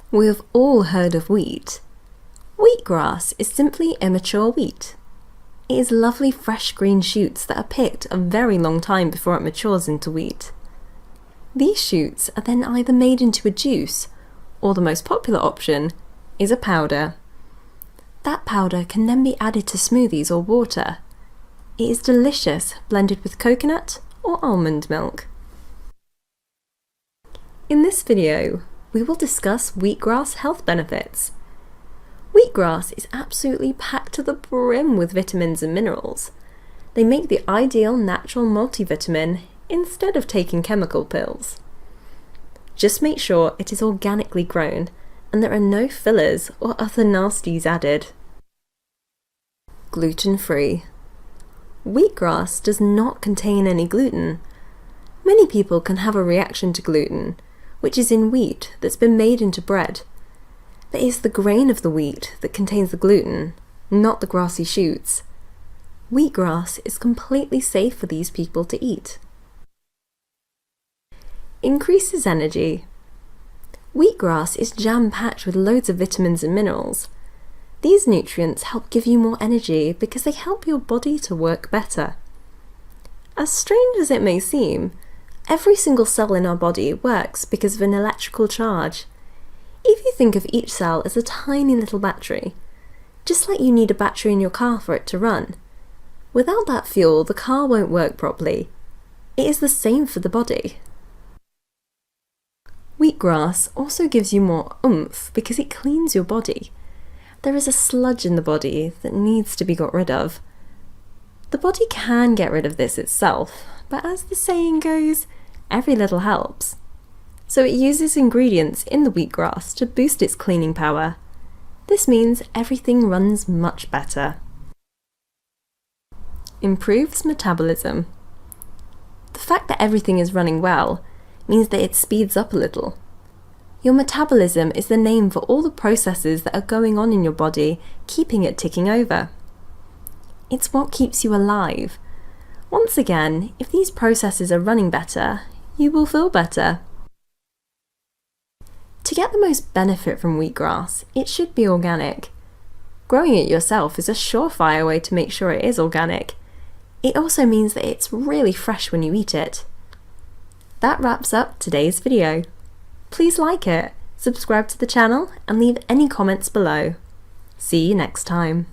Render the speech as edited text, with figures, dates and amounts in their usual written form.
We've all heard of wheat. Wheatgrass is simply immature wheat. It is lovely fresh green shoots that are picked a very long time before it matures into wheat. These shoots are then either made into a juice, or the most popular option is a powder. That powder can then be added to smoothies or water. It is delicious blended with coconut or almond milk. In this video, we will discuss wheatgrass health benefits. Wheatgrass is absolutely packed to the brim with vitamins and minerals. They make the ideal natural multivitamin instead of taking chemical pills. Just make sure it is organically grown and there are no fillers or other nasties added. Gluten-free. Wheatgrass does not contain any gluten. Many people can have a reaction to gluten, which is in wheat that's been made into bread. But it's the grain of the wheat that contains the gluten, not the grassy shoots. Wheatgrass is completely safe for these people to eat. Increases energy. Wheatgrass is jam-packed with loads of vitamins and minerals. These nutrients help give you more energy because they help your body to work better. As strange as it may seem, every single cell in our body works because of an electrical charge. If you think of each cell as a tiny little battery, just like you need a battery in your car for it to run. Without that fuel, the car won't work properly. It is the same for the body. Wheatgrass also gives you more oomph because it cleans your body. There is a sludge in the body that needs to be got rid of. The body can get rid of this itself, but as the saying goes, every little helps. So it uses ingredients in the wheatgrass to boost its cleaning power. This means everything runs much better. Improves metabolism. The fact that everything is running well means that it speeds up a little. Your metabolism is the name for all the processes that are going on in your body, keeping it ticking over. It's what keeps you alive. Once again, if these processes are running better, you will feel better. To get the most benefit from wheatgrass, it should be organic. Growing it yourself is a surefire way to make sure it is organic. It also means that it's really fresh when you eat it. That wraps up today's video. Please like it, subscribe to the channel, and leave any comments below. See you next time.